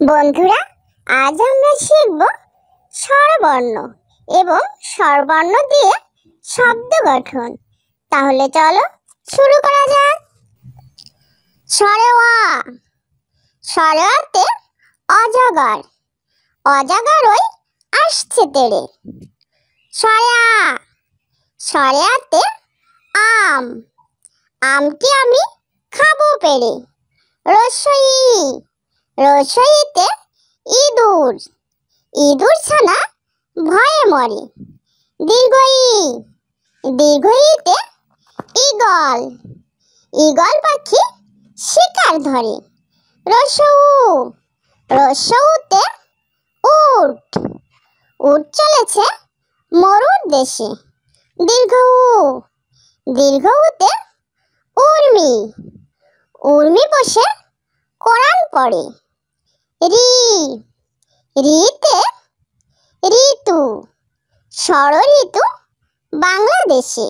বন্ধুরা, আজ আমরা শিখব স্বরবর্ণ এবং স্বরবর্ণ দিয়ে শব্দ গঠন। তাহলে চলো শুরু করা যাক। স্বরে অ। স্বরে অতে অজগর, অজগরই আসছে তেড়ে। স্বরে আ। স্বরে আতে আম, আমটি আমি খাবো পেড়ে। রস্বই ই। রস্বইতে ইঁদুর, ইঁদুর ছানা ভয়ে মরে। দীর্ঘই। দীর্ঘইতে ঈগল, ঈগল পাখি শিকার ধরে। রস্বউ। রস্বউতে উট, উট চলেছে মরুর দেশে। দীর্ঘউ। দীর্ঘউতে উর্মি, উর্মি বসে কোরআন পড়ে। রি। রিতে ঋতু, ষড় ঋতু বাংলাদেশে।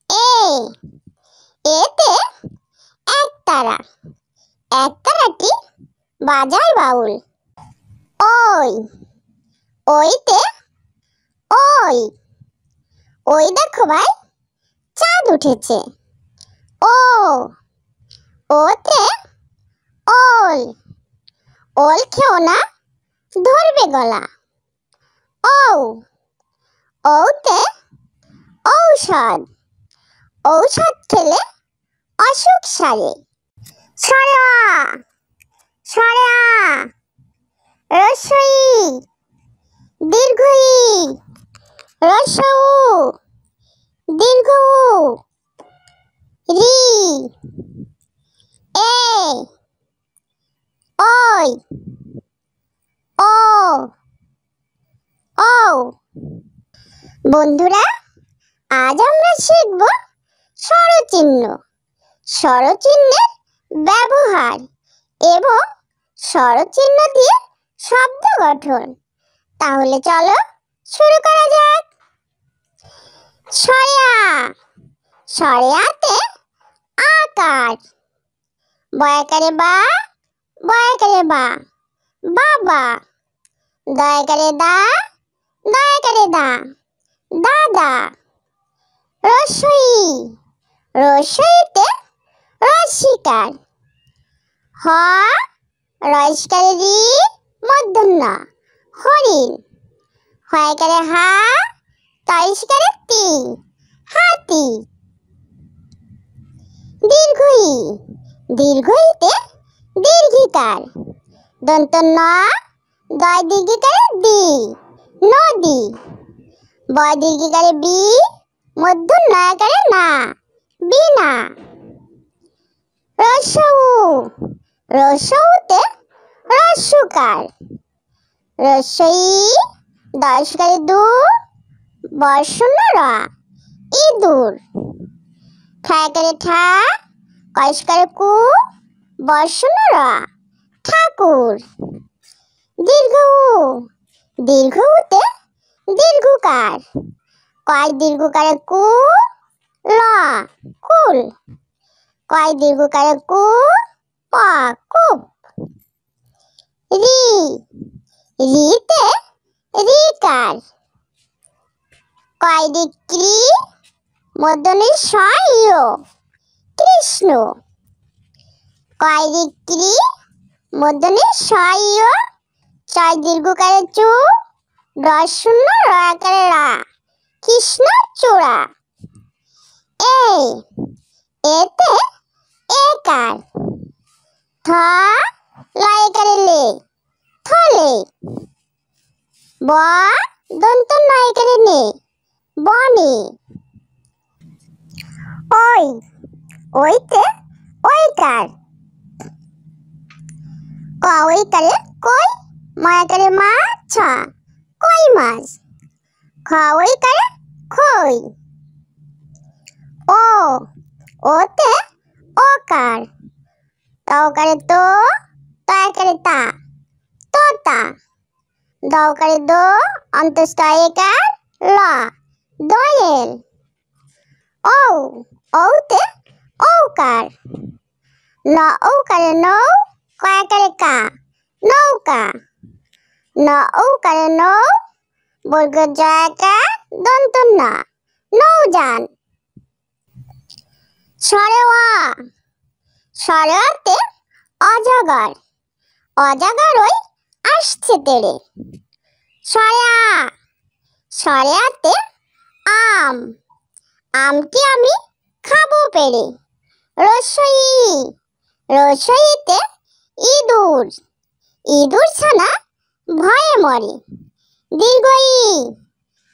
এ। এতে একতারা, একতারাটি বাজায় বাউল। ওই। ওইতে ওই, ওই দেখো ভাই চাঁদ উঠেছে। ও। ওতে ওল, ওল খেও না ধরবে গলা। ও। ওতে ঔষধ, ঔষধ খেলে অসুখ সারে। স্বরে আ। স্বরে আ। রস্বই দীর্ঘই। রস্বউ দীর্ঘউ। রি। এ। ওই। ও। ও। বন্ধুরা, আজ আমরা শিখব স্বরচিহ্ন, স্বরচিহ্নের ব্যবহার এবং স্বরচিহ্ন দিয়ে শব্দ গঠন। তাহলে চলো শুরু করা যাক। স্বরে আ। স্বরে আতে আকার, বয়াকারে বা, বয়াকারে বা, বাবা। দয়াকারে দা, দয়াকারে দা, দাদা। রস্বই। রস্বইতে রস্যিকার। হ। রস্যিকারে রি, মূর্ধন্য হরিণ। হয়কারে হা, তয়স্কারে তি, হাতি। দীর্ঘই। দীর্ঘইতে দীর্ঘিকার। দন্ত ন, দয় দীর্ঘিকারে দি, নদী। বয় দীর্ঘিকারে বি, মধ্য নয়াকারে না, বিনা। রস্বউ। রস্বউতে রস্যকার। রস্বই দয়স্কারে দু, বর্ষণ্য র, ইঁদুর। ঠায়কারে ঠা, কয়স্কারে কু, বর্ষণ্য র, ঠাকুর। দীর্ঘউ। দীর্ঘউতে দীর্ঘকার। কয় দীর্ঘকারে কু, ল, কুল। কয় দীর্ঘকারে কু, প, কূপ। রি। রিতে রিকার। কয় রিক্রি, মধ্যনে স ইয়, কৃষ্ণ। কয় রিক্রি, মধ্যনে স ইয়, ছয় দীর্ঘকারে চু, রস্যূন্য রয়াকারে রা, কৃষ্ণ চূড়া। এ। এতে একার। থ। লয়কারে লে, থলে। ব। দন্ত নয়কারে নে, বনে। ওই। ওইতে ওইকার। ক ওইকারে কই, ময়াকারে মা, ছ, কই মাছ। খ ওইকারে খই। ও। ওতে ওকার। তকারে তো, তয়াকারে তা, তোতা। দকারে দো, অন্তস্থ একার, ল, দোয়েল। ঔ। ঔতে ঔকার। ন ঔকারে নৌ, কয়াকারে কা, নৌকা। ন ঔকারে নৌ, বর্গ জয়াকার দন্ত ন, নৌযান। স্বরে অ, স্বরে অতে অজগর, অজগর ওই আসছে তেড়ে। স্বরে আ, স্বরে আতে আম, আমটি আমি খাবো পেড়ে। রস্বই ই, রস্বইতে ইঁদুর, ইঁদুর ছানা ভয়ে মরে। দীর্ঘ ই,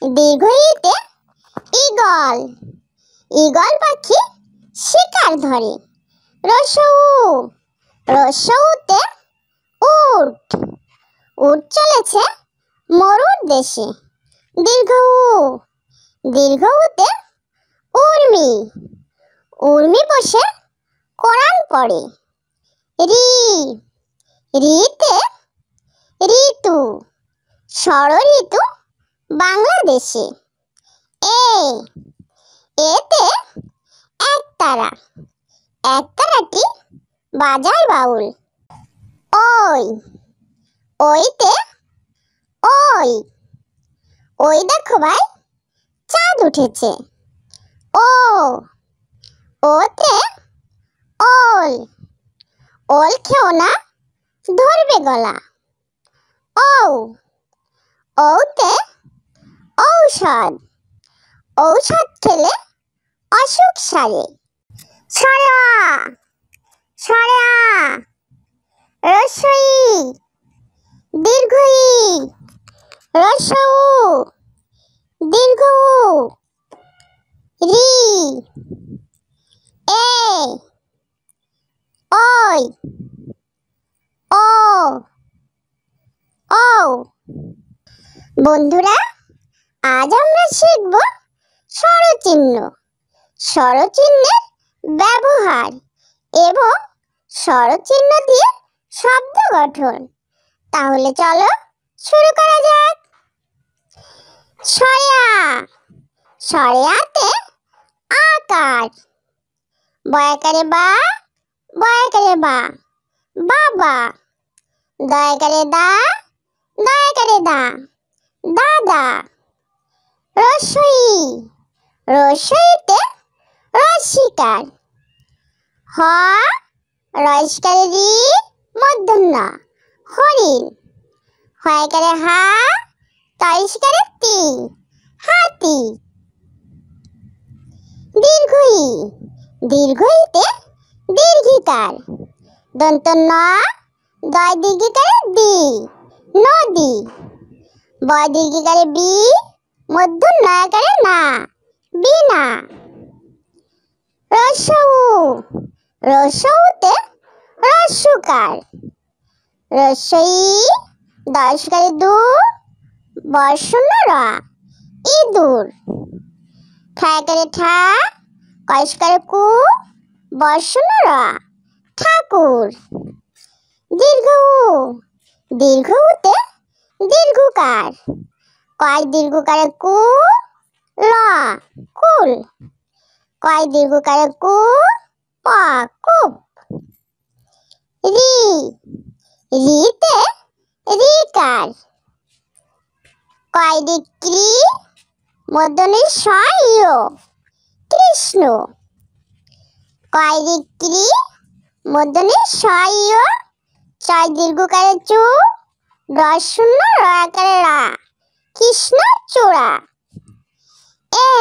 দীর্ঘ ইতে ঈগল, ঈগল পাখি শিকার ধরে। রস্য উ, রস্য উতে উট, উট চলেছে মরুর দেশে। দীর্ঘ উ, দীর্ঘ উতে উর্মি, উর্মি বসে কোরআন পড়ে। রি, রিতে ঋতু, ষড়ঋতু বাংলাদেশে। এ, এতে একতারা, একতারাটি বাজায় বাউল। ওই, ওইতে ওই, ওই দেখো ভাই চাঁদ উঠেছে। ও, ওতে ওল, ওল খেও না ধরবে গলা। ও, ওতে ঔষধ, ঔষধ খেলে অসুখ সারে। স্বরে আ, স্বরে আ, রস্বই ই, দীর্ঘ ই, রস্য উ, দীর্ঘ উ, রি, এ, ওই, ও, ও। বন্ধুরা, আজ আমরা শিখব স্বরচিহ্ন, স্বরচিহ্নের ব্যবহার এবং স্বরচিহ্ন দিয়ে শব্দ গঠন। তাহলে চলো শুরু করা যাক। স্বরে আ, স্বরে আতে আকার, বয়াকারে বা, বয়াকারে বা, বাবা। দয়াকারে দা, দয়াকারে দা, দাদা। রস্বই ই, রস্বইতে রস্যিকার। হ, রস্যকারে রি, মূর্ধন্য ণ, হরিণ। হয়কারে হা, তয়স্কারে তি, হাতি। দীর্ঘ ই, দীর্ঘ ইতে দীর্ঘিকার। দন্ত ন, দয় দীর্ঘিকারে দি, নদী। বয় দীর্ঘিকারে বি, মূর্ধন্য নয়াকারে না, বিনা। রস্য উ, রস্য উতে রস্যকার। রস্যই ই, দয়স্কারে দু, বর্ষণ্য র, ইঁদুর। ঠায়কারে ঠা, কয়স্কারে কু, বর্ষণ্য র, ঠাকুর। দীর্ঘ উ, দীর্ঘ উতে দীর্ঘকার। কয় দীর্ঘকারে কু, ল, কুল। কয় দীর্ঘকারে কু, প, কূপ। রি, রিতে রিকার। কয় রিক্রি, মূর্ধন্য ষ ইয়, কৃষ্ণ। কয় রিক্রি, মূর্ধন্য ষ ইয়, ছয় দীর্ঘকারে চু, রস্যূন্য রয়াকারে রা, কৃষ্ণ চূড়া। এ,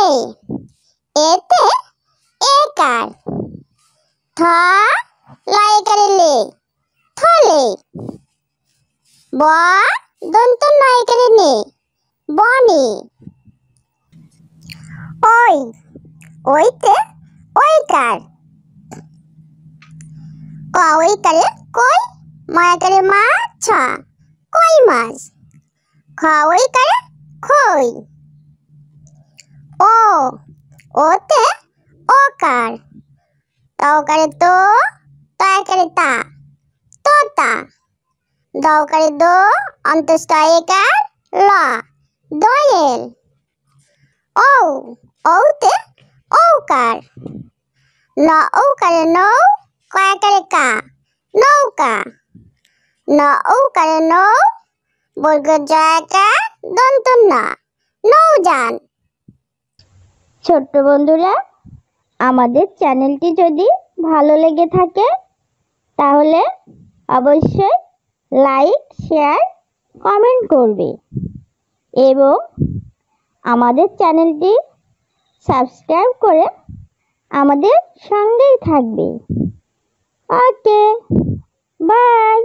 এতে একার। থ, লয়কারে লে, থলে। ব, দন্ত নয়কারে নে, বনে। ওই, ওইতে ওইকার। ক ওইকারে কই, ময়াকারে মা, ছ, কই মাছ। খ ওইকারে খই। ও, ওতে ওকার। তকারে তো, তয়াকারে তা, তোতা। দকারে দো, অন্তস্থ একার ল, দোয়েল। ও, ওতে ঔকার। ন ঔকারে নৌ, কয়াকারে কা, নৌকা। ন ঔকারে নৌ, বর্গ জয়াকার দন্ত না, নৌযান। ছোট্ট বন্ধুরা, আমাদের চ্যানেলটি যদি ভালো লেগে থাকে তাহলে অবশ্যই লাইক, শেয়ার, কমেন্ট করবে এবং আমাদের চ্যানেলটি সাবস্ক্রাইব করে আমাদের সঙ্গেই থাকবে। ওকে, বাই।